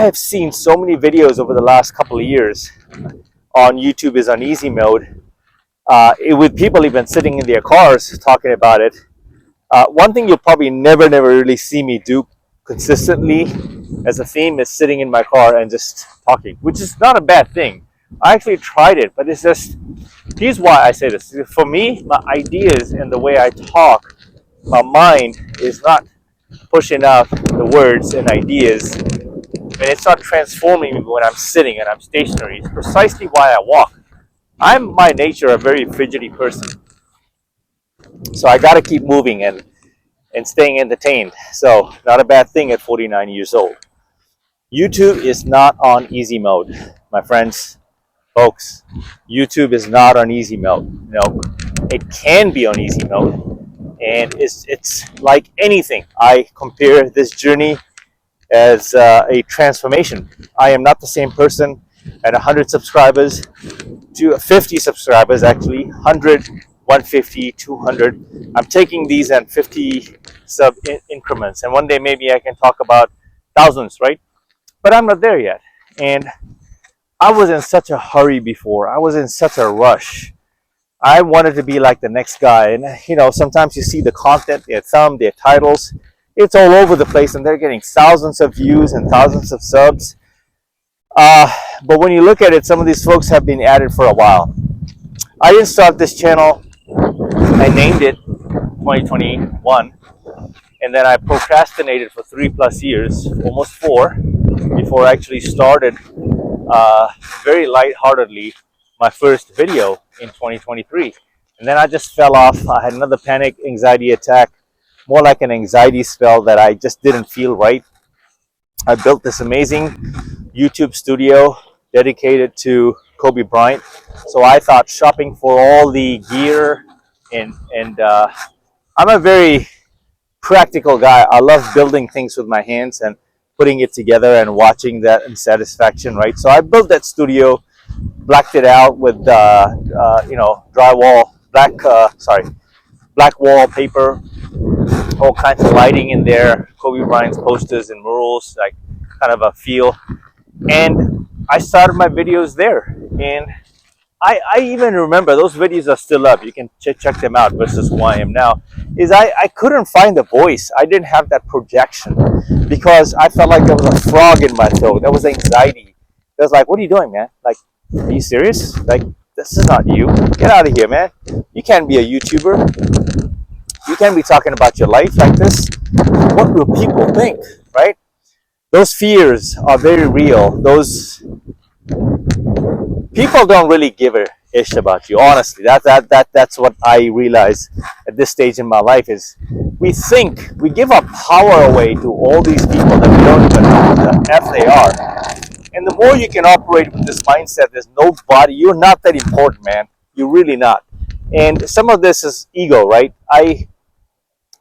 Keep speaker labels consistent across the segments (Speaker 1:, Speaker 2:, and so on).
Speaker 1: have seen so many videos over the last couple of years on YouTube is on easy mode, with people even sitting in their cars talking about it. One thing you'll probably never really see me do consistently as a theme is sitting in my car and just talking, which is not a bad thing. I actually tried it, but it's just, here's why I say this. For me, my ideas and the way I talk, my mind is not pushing out the words and ideas, and it's not transforming me when I'm sitting and I'm stationary. It's precisely why I walk. I'm by nature a very fidgety person, so I got to keep moving and staying entertained. So not a bad thing at 49 years old. YouTube is not on easy mode, my friends, folks. YouTube is not on easy mode. No, it can be on easy mode, and it's like anything. I compare this journey as a transformation. I am not the same person at 100 subscribers to 50 subscribers, actually 100, 150, 200. I'm taking these at 50 sub increments, and one day maybe I can talk about thousands, right? But I'm not there yet. And I was in such a hurry before. I was in such a rush. I wanted to be like the next guy. And sometimes you see the content, their thumb, their titles, it's all over the place, and they're getting thousands of views and thousands of subs. But when you look at it, some of these folks have been at it for a while. I didn't start this channel. I named it 2021, and then I procrastinated for 3+ years, almost 4, before I actually started very lightheartedly my first video in 2023. And then I just fell off. I had another panic anxiety attack, more like an anxiety spell that I just didn't feel right. I built this amazing YouTube studio dedicated to Kobe Bryant. So I thought shopping for all the gear and I'm a very practical guy. I love building things with my hands and putting it together and watching that in satisfaction, right? So I built that studio, blacked it out with drywall, black wallpaper, all kinds of lighting in there, Kobe Bryant's posters and murals, like kind of a feel. And I started my videos there, and I even remember those videos are still up. You can check them out versus who I am now. Is I couldn't find the voice. I didn't have that projection because I felt like there was a frog in my throat. There was anxiety. It was like, what are you doing, man? Like, are you serious? Like, this is not you. Get out of here, man. You can't be a YouTuber. You can't be talking about your life like this. What will people think, right? Those fears are very real. Those people don't really give a ish about you, honestly. That's what I realize at this stage in my life is we give our power away to all these people that we don't even know who the F they are. And the more you can operate with this mindset, there's nobody, you're not that important, man. You're really not. And some of this is ego, right? I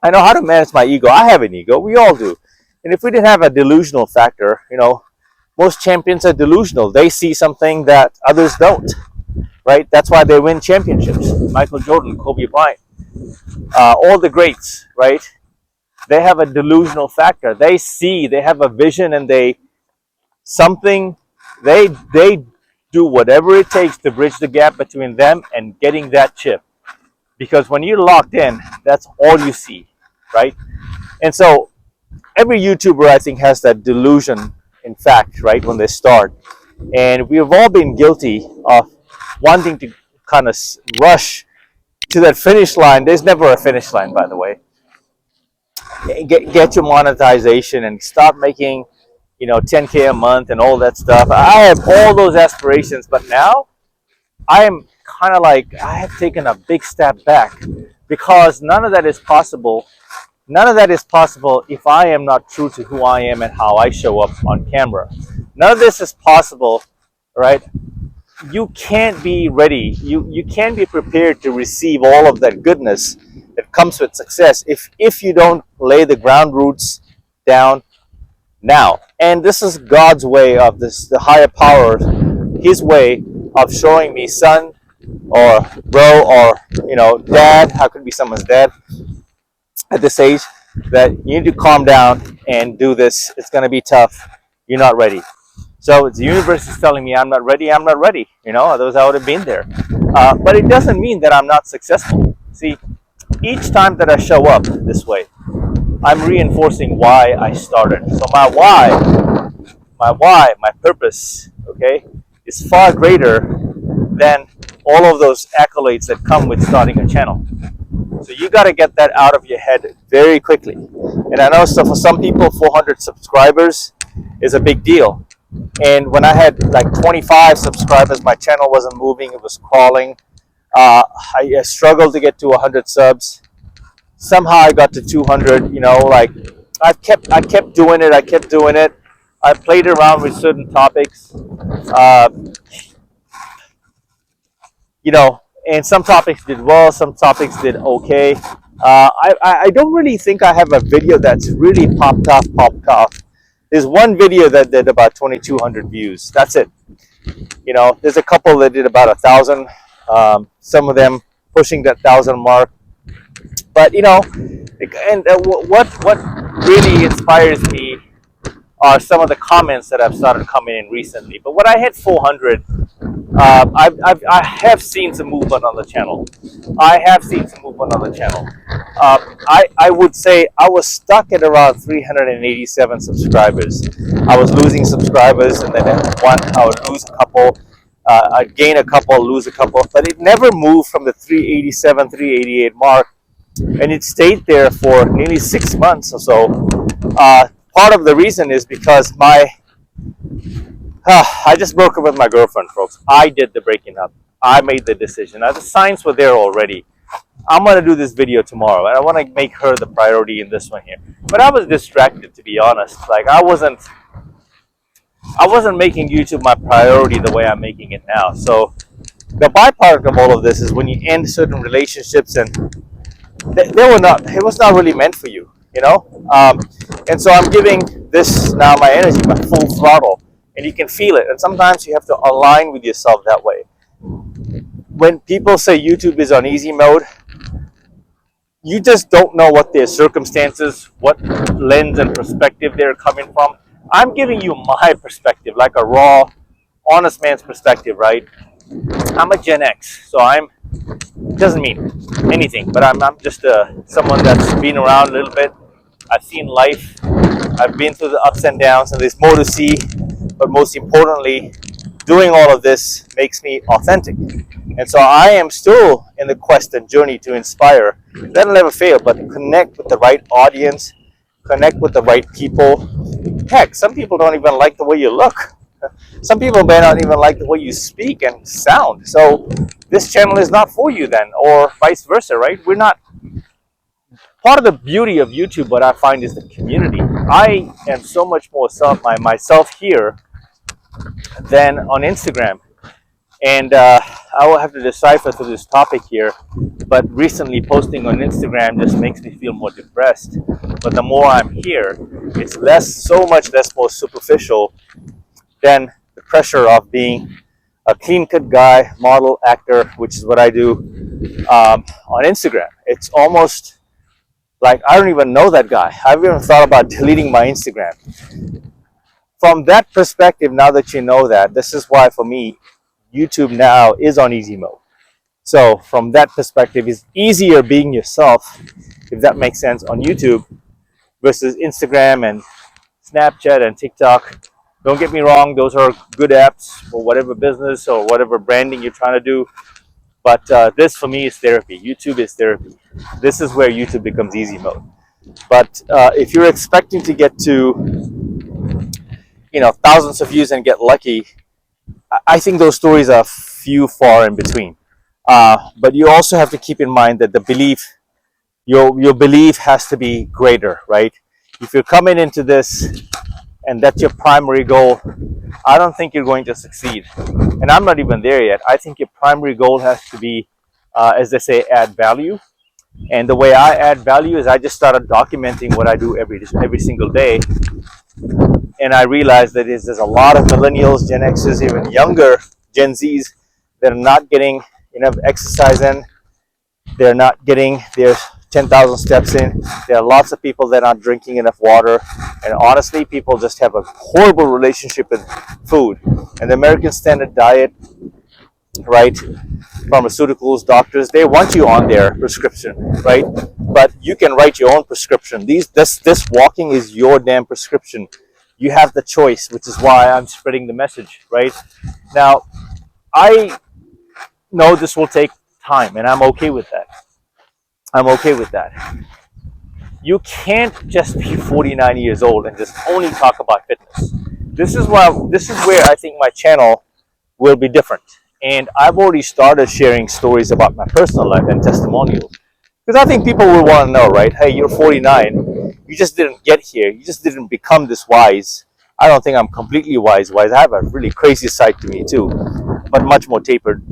Speaker 1: know how to manage my ego. I have an ego. We all do. And if we didn't have a delusional factor, most champions are delusional. They see something that others don't, right? That's why they win championships. Michael Jordan, Kobe Bryant, all the greats, right? They have a delusional factor. They have a vision, and they do whatever it takes to bridge the gap between them and getting that chip. Because when you're locked in, that's all you see, right? And so every YouTuber, I think, has that delusion, in fact, right, when they start. And we've all been guilty of wanting to kind of rush to that finish line. There's never a finish line, by the way. Get your monetization and start making, 10K a month and all that stuff. I have all those aspirations, but now I am kind of like, I have taken a big step back because none of that is possible. None of that is possible if I am not true to who I am and how I show up on camera. None of this is possible, right? You can't be ready. You can't be prepared to receive all of that goodness that comes with success if you don't lay the ground roots down now. And this is God's way of this, the higher power, His way of showing me, son or bro or dad. How could it be someone's dad at this age? That you need to calm down and do this. It's going to be tough. You're not ready. So the universe is telling me I'm not ready. I'm not ready. Otherwise I would have been there. But it doesn't mean that I'm not successful. See, each time that I show up this way, I'm reinforcing why I started. So my purpose, okay, is far greater than all of those accolades that come with starting a channel. So you got to get that out of your head very quickly. And I know, so for some people, 400 subscribers is a big deal. And when I had like 25 subscribers, my channel wasn't moving; it was crawling. I struggled to get to 100 subs. Somehow I got to 200. Like I kept doing it. I kept doing it. I played around with certain topics. Uh, and some topics did well, some topics did okay. I don't really think I have a video that's really popped off. There's one video that did about 2,200 views. That's it. There's a couple that did about 1,000. Some of them pushing that 1,000 mark. But and what really inspires me are some of the comments that have started coming in recently. But when I hit 400, I have seen some movement on the channel. I would say I was stuck at around 387 subscribers. I was losing subscribers, and then at one I would lose a couple, I'd gain a couple, lose a couple, but it never moved from the 387, 388 mark, and it stayed there for nearly 6 months or so. Part of the reason is because I just broke up with my girlfriend, folks. I did the breaking up. I made the decision. Now, the signs were there already. I'm going to do this video tomorrow, and I want to make her the priority in this one here. But I was distracted, to be honest. Like, I wasn't making YouTube my priority the way I'm making it now. So the byproduct of all of this is when you end certain relationships, and it was not really meant for you, and so I'm giving this now my energy, my full throttle, and you can feel it. And sometimes you have to align with yourself that way. When people say YouTube is on easy mode, you just don't know what their circumstances, what lens and perspective they're coming from. I'm giving you my perspective, like a raw, honest man's perspective, right? I'm a Gen X, so doesn't mean anything, but I'm just someone that's been around a little bit. I've seen life. I've been through the ups and downs, and there's more to see. But most importantly, doing all of this makes me authentic. And so I am still in the quest and journey to inspire. That'll never fail, but connect with the right audience, connect with the right people. Heck, some people don't even like the way you look. Some people may not even like the way you speak and sound. So this channel is not for you then, or vice versa, right? We're not. Part of the beauty of YouTube, what I find, is the community. I am so much more myself here than on Instagram. And I will have to decipher through this topic here. But recently, posting on Instagram just makes me feel more depressed. But the more I'm here, it's so much less more superficial than the pressure of being a clean-cut guy, model, actor, which is what I do on Instagram. It's almost like I don't even know that guy. I've even thought about deleting my Instagram. From that perspective, now that you know that, this is why for me, YouTube now is on easy mode. So from that perspective, it's easier being yourself, if that makes sense, on YouTube versus Instagram and Snapchat and TikTok. Don't get me wrong, those are good apps for whatever business or whatever branding you're trying to do. But this for me is therapy. YouTube is therapy. This is where YouTube becomes easy mode. But if you're expecting to get to, thousands of views and get lucky, I think those stories are few far in between. But you also have to keep in mind that the belief, your belief has to be greater, right? If you're coming into this and that's your primary goal, I don't think you're going to succeed. And I'm not even there yet. I think your primary goal has to be, as they say, add value. And the way I add value is I just started documenting what I do every single day. And I realized that there's a lot of millennials, Gen Xers, even younger Gen Zs that are not getting enough exercise in. They're not getting their 10,000 steps in. There are lots of people that aren't drinking enough water. And honestly, people just have a horrible relationship with food. And the American Standard Diet, right? Pharmaceuticals, doctors, they want you on their prescription, right? But you can write your own prescription. This walking is your damn prescription. You have the choice, which is why I'm spreading the message, right? Now, I know this will take time, and I'm okay with that. I'm okay with that. You can't just be 49 years old and just only talk about fitness. This is where I think my channel will be different. And I've already started sharing stories about my personal life and testimonials. Because I think people will want to know, right? Hey, you're 49. You just didn't get here. You just didn't become this wise. I don't think I'm completely wise. I have a really crazy side to me too, but much more tapered.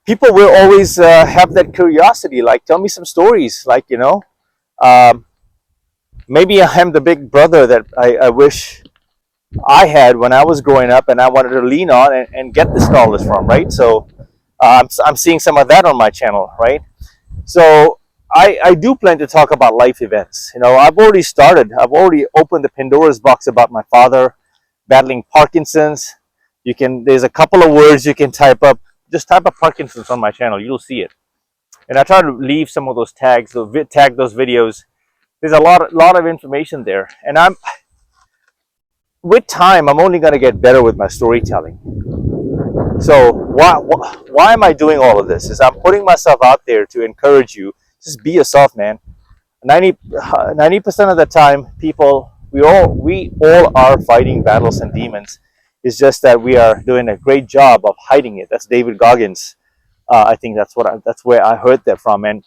Speaker 1: People will always have that curiosity, like, tell me some stories, like, um, maybe I'm the big brother that I wish I had when I was growing up, and I wanted to lean on and get this knowledge from, right? So I'm seeing some of that on my channel, right? So I do plan to talk about life events. I've already opened the Pandora's box about my father battling Parkinson's. There's a couple of words you can type up. Just type up Parkinson's on my channel. You'll see it. And I try to leave some of those tags, tag those videos. There's a lot of information there. And with time, I'm only going to get better with my storytelling. So why am I doing all of this? Is I'm putting myself out there to encourage you. Just be yourself, man. 90% of the time, we all are fighting battles and demons. It's just that we are doing a great job of hiding it. That's David Goggins. I think that's where I heard that from. And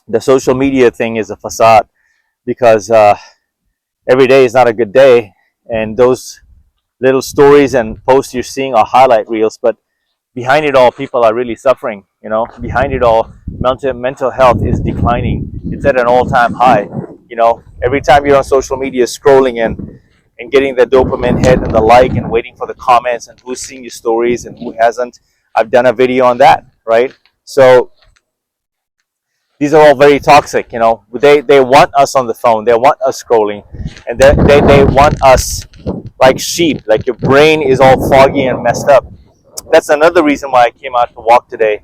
Speaker 1: the social media thing is a facade, because every day is not a good day, and those little stories and posts you're seeing are highlight reels, but behind it all, people are really suffering. Behind it all, mental health is declining. It's at an all-time high. Every time you're on social media scrolling and getting the dopamine hit and the like and waiting for the comments and who's seeing your stories and who hasn't. I've done a video on that, right? So these are all very toxic. They want us on the phone. They want us scrolling, and they want us like sheep. Like your brain is all foggy and messed up. That's another reason why I came out to walk today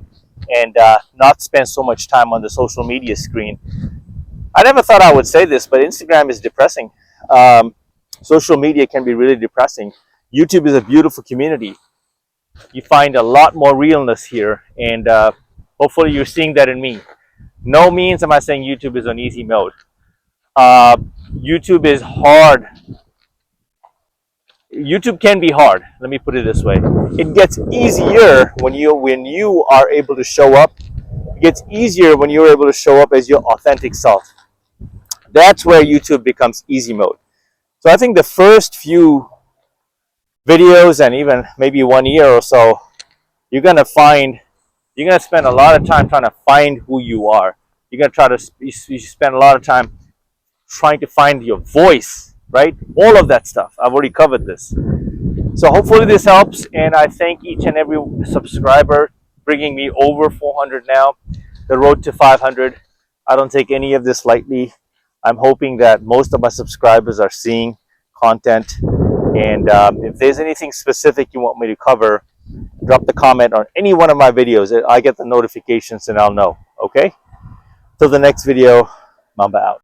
Speaker 1: and not spend so much time on the social media screen. I never thought I would say this, but Instagram is depressing. Social media can be really depressing. YouTube is a beautiful community. You find a lot more realness here, and hopefully you're seeing that in me. No means am I saying YouTube is on easy mode. YouTube is hard. YouTube can be hard. Let me put it this way: it gets easier when you are able to show up. It gets easier when you're able to show up as your authentic self. That's where YouTube becomes easy mode. So I think the first few videos, and even maybe 1 year or so, you're gonna spend a lot of time trying to find who you are. You're gonna you spend a lot of time trying to find your voice, right? All of that stuff. I've already covered this. So hopefully this helps, and I thank each and every subscriber, bringing me over 400 now, the road to 500. I don't take any of this lightly. I'm hoping that most of my subscribers are seeing content, and if there's anything specific you want me to cover, drop the comment on any one of my videos. I get the notifications and I'll know. Okay? Till the next video, Mamba out.